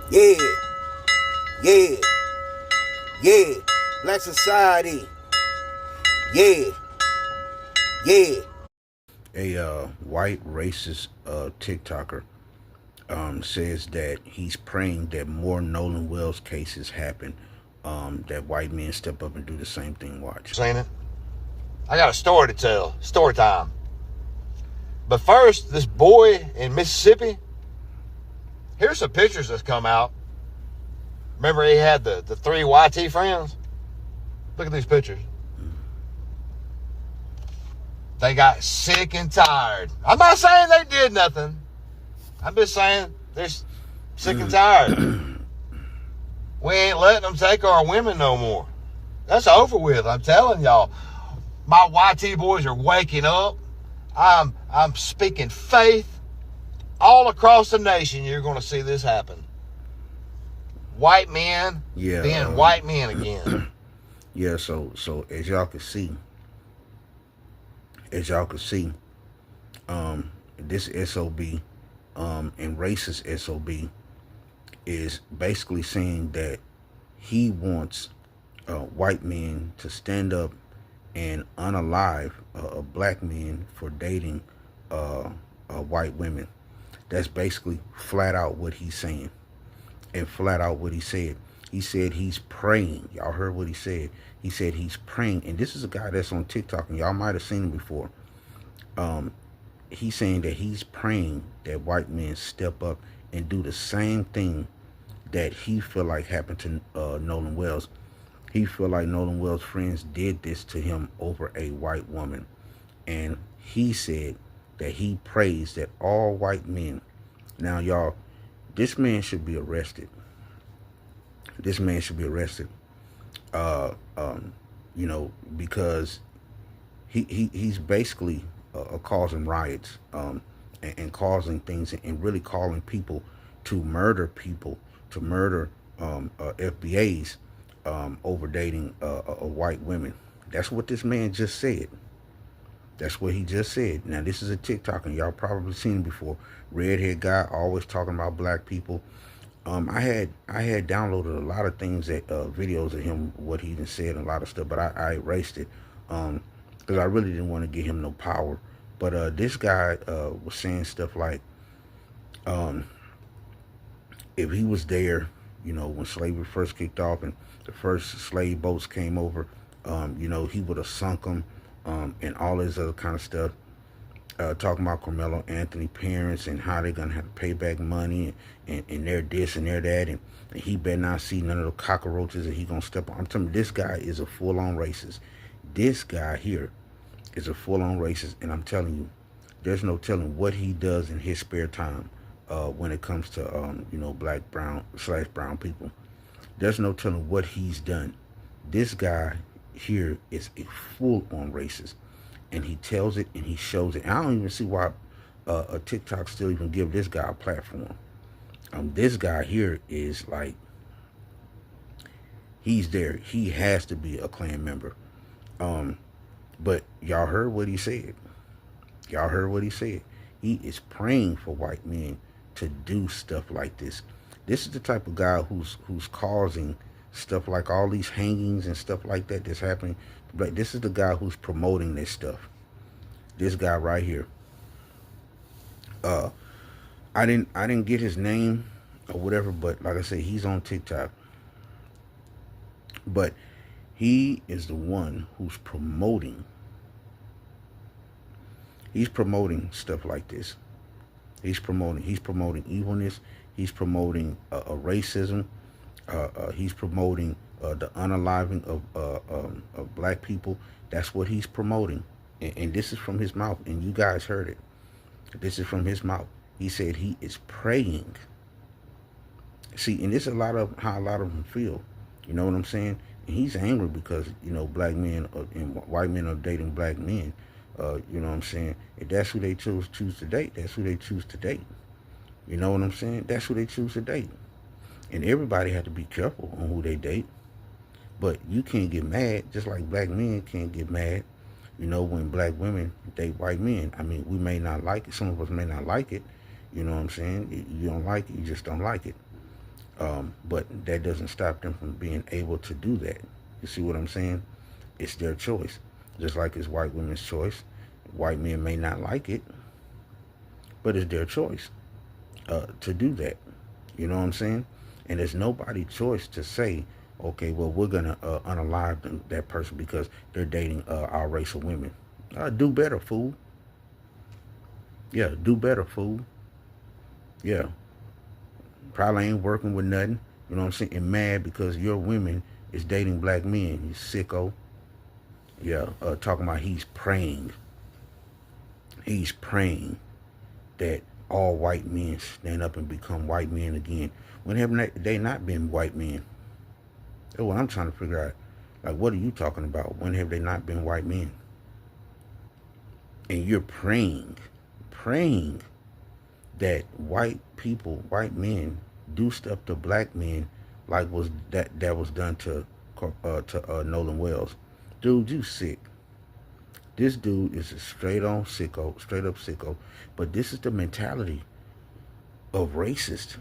Yeah, yeah, yeah. Black society. Yeah, yeah. A white racist TikToker says that he's praying that more Nolan Wells cases happen. That white men step up and do the same thing. Watch. Seen it? I got a story to tell. Story time. But first, this boy in Mississippi, here's some pictures that's come out. Remember he had the three YT friends? Look at these pictures. They got sick and tired. I'm not saying they did nothing. I'm just saying they're sick and tired. We ain't letting them take our women no more. That's over with. I'm telling y'all. My YT boys are waking up. I'm speaking faith. All across the nation, you're going to see this happen. White men being white men again. Yeah, so as y'all can see, this SOB and racist SOB is basically saying that he wants white men to stand up and unalive black men for dating white women. That's basically flat out what he's saying, and flat out what he said. He said he's praying. Y'all heard what he said. He said he's praying, and this is a guy that's on TikTok, and y'all might have seen him before. He's saying that he's praying that white men step up and do the same thing that he feel like happened to Nolan Wells. He feel like Nolan Wells' friends did this to him over a white woman, and he said that he prays that all white men. Now, y'all, this man should be arrested. This man should be arrested. Because he's basically causing riots and causing things and really calling people to murder people, to murder FBAs over dating white women. That's what this man just said. That's what he just said. Now, this is a TikTok, and y'all probably seen him before. Redhead guy, always talking about black people. I had downloaded a lot of things that videos of him, what he even said, and a lot of stuff, but I erased it because I really didn't want to give him no power. But this guy was saying stuff like, if he was there, when slavery first kicked off and the first slave boats came over, he would have sunk them and all this other kind of stuff. Talking about Carmelo Anthony parents and how they're going to have to pay back money and they're this and they're that. And he better not see none of the cockroaches that he going to step on. I'm telling you, this guy is a full-on racist. This guy here is a full-on racist. And I'm telling you, there's no telling what he does in his spare time when it comes to, black, brown people. There's no telling what he's done. This guy here is a full-on racist. And he tells it and he shows it. And I don't even see why a TikTok still even give this guy a platform. This guy here is like, he's there. He has to be a Klan member. But y'all heard what he said. Y'all heard what he said. He is praying for white men to do stuff like this. This is the type of guy who's causing stuff like all these hangings and stuff like that that's happening. But this is the guy who's promoting this stuff. This guy right here. I didn't get his name or whatever, but like I said, he's on TikTok. But he is the one who's promoting. He's promoting stuff like this. He's promoting evilness. He's promoting racism. He's promoting the unaliving of black people. That's what he's promoting. And this is from his mouth. And you guys heard it. This is from his mouth. He said he is praying. See, and this is how a lot of them feel. You know what I'm saying? And he's angry because, black men and white men are dating black men. You know what I'm saying? If that's who they choose to date, that's who they choose to date. You know what I'm saying? That's who they choose to date. And everybody has to be careful on who they date. But you can't get mad, just like black men can't get mad, when black women date white men. I mean, we may not like it. Some of us may not like it. You know what I'm saying? You don't like it, you just don't like it. But that doesn't stop them from being able to do that. You see what I'm saying? It's their choice. Just like it's white women's choice. White men may not like it, but it's their choice to do that. You know what I'm saying? And there's nobody's choice to say, okay, well, we're going to unalive that person because they're dating our race of women. Do better, fool. Yeah, do better, fool. Yeah, probably ain't working with nothing. You know what I'm saying? And mad because your women is dating black men. You sicko. Yeah, talking about he's praying. He's praying that all white men stand up and become white men again. When have they not been white men? That's what I'm trying to figure out. Like, what are you talking about? When have they not been white men? And you're praying that white people, white men, do stuff to black men like that was done to Nolan Wells. Dude, you sick. This dude is a straight up sicko. But this is the mentality of racists,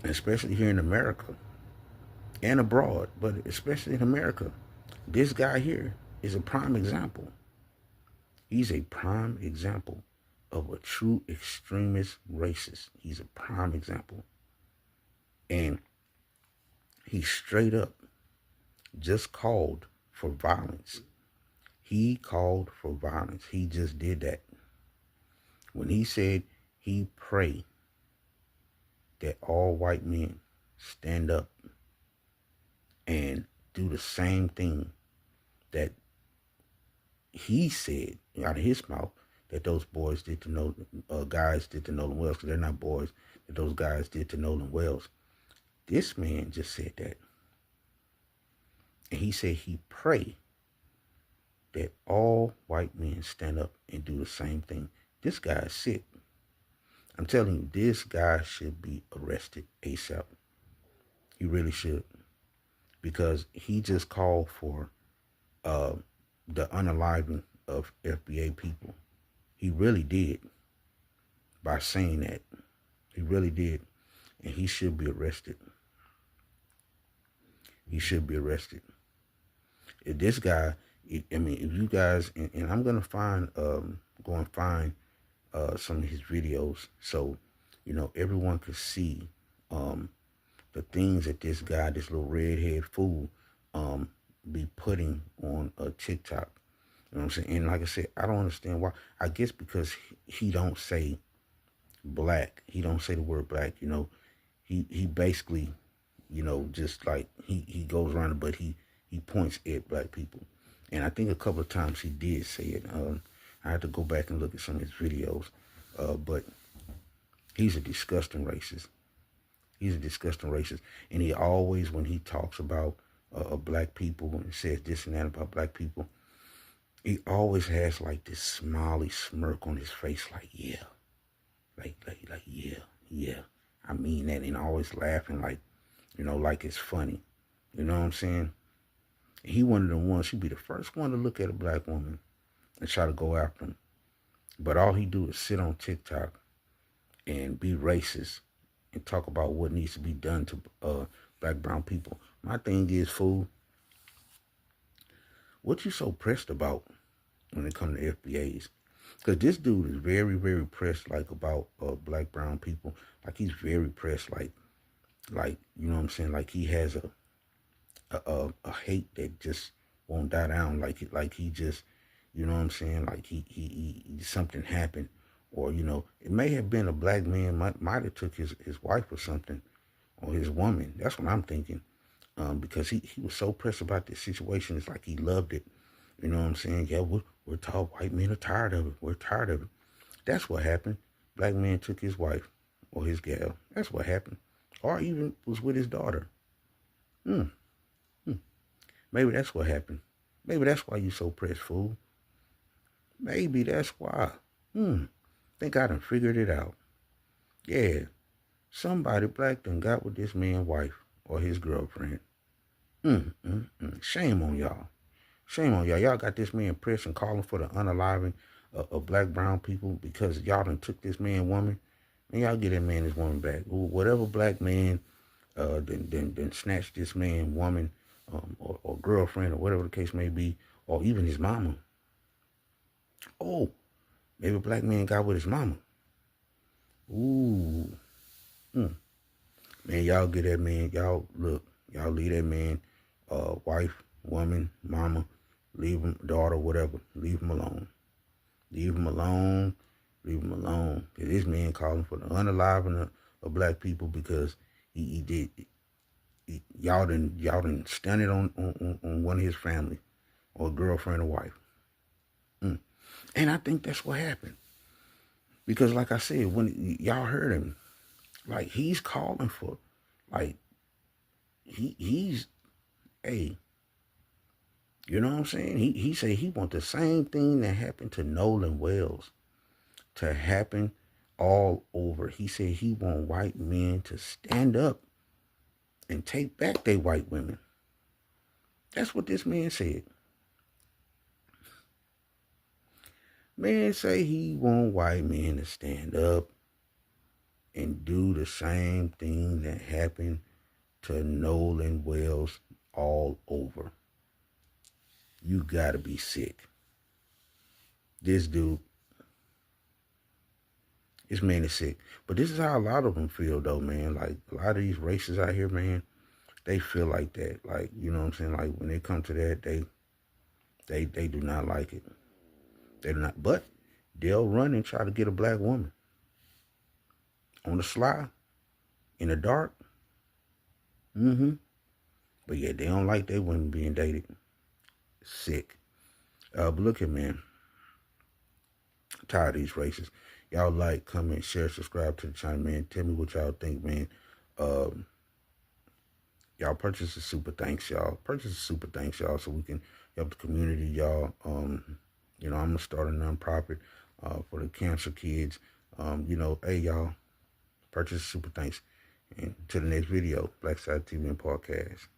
especially here in America and abroad, but especially in America. This guy here is a prime example. He's a prime example of a true extremist racist. He's a prime example. And he straight up just called for violence. He called for violence. He just did that. When he said he prayed that all white men stand up and do the same thing that he said out of his mouth that those boys did to guys did to Nolan Wells, because they're not boys, that those guys did to Nolan Wells. This man just said that. And he said he prayed that all white men stand up and do the same thing. This guy is sick. I'm telling you, this guy should be arrested ASAP. He really should. Because he just called for the unaliving of FBA people. He really did by saying that. He really did. And he should be arrested. He should be arrested. If this guy, if you guys, and I'm going to find some of his videos so, everyone could see the things that this guy, this little redhead fool, be putting on a TikTok. You know what I'm saying? And like I said, I don't understand why. I guess because he don't say black. He don't say the word black. He basically, just like he goes around it, but he points at black people. And I think a couple of times he did say it. I had to go back and look at some of his videos. But he's a disgusting racist. He's a disgusting racist. And he always, when he talks about black people and says this and that about black people, he always has like this smiley smirk on his face, like, yeah. Like, yeah. I mean that, and always laughing like, like it's funny. You know what I'm saying? He one of the ones, he'd be the first one to look at a black woman and try to go after him. But all he do is sit on TikTok and be racist and talk about what needs to be done to black, brown people. My thing is, fool, what you so pressed about when it comes to FBAs? Because this dude is very, very pressed, like, about black, brown people. Like, he's very pressed, like, you know what I'm saying? Like, he has a hate that just won't die down. Like he just, you know what I'm saying? Like, he something happened. Or, it may have been a black man might have took his wife or something, or his woman. That's what I'm thinking. Because he was so pressed about this situation. It's like he loved it. You know what I'm saying? Yeah, we're told white men are tired of it. We're tired of it. That's what happened. Black man took his wife or his gal. That's what happened. Or even was with his daughter. Maybe that's what happened. Maybe that's why you so pressed, fool. Maybe that's why. Think I done figured it out. Yeah, somebody black done got with this man's wife or his girlfriend. Shame on y'all. Shame on y'all. Y'all got this man pressed and calling for the unaliving of black, brown people because y'all done took this man woman. And y'all get that man his woman back. Whatever black man Then snatch this man, woman, or girlfriend, or whatever the case may be, or even his mama. Oh, maybe a black man got with his mama. Ooh. Man, y'all get that man, y'all leave that man, wife, woman, mama, leave him, daughter, whatever, leave him alone. Leave him alone. Leave him alone. This man calling for the unaliving of black people because y'all done stunned it on one of his family, or a girlfriend or wife. And I think that's what happened. Because like I said, when y'all heard him, like he's calling for, like he's hey, you know what I'm saying? He said he want the same thing that happened to Nolan Wells to happen all over. He said he want white men to stand up and take back their white women. That's what this man said. Man say he want white men to stand up and do the same thing that happened to Nolan Wells all over. You gotta be sick. This man is sick. But this is how a lot of them feel though, man. Like a lot of these racists out here, man, they feel like that. Like, you know what I'm saying? Like when they come to that, they do not like it. They do not, but they'll run and try to get a black woman on the sly, in the dark. But yeah, they don't like their women being dated. Sick. But look at, man, I'm tired of these racists. Y'all like, comment, share, subscribe to the channel, man. Tell me what y'all think, man. Y'all purchase a super thanks, y'all. Purchase a super thanks, y'all, so we can help the community, y'all. You know, I'm gonna start a nonprofit for the cancer kids. You know, hey y'all, purchase a super thanks. And to the next video, Black Side TV and Podcast.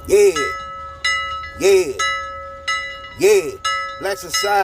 Yeah, Black Society.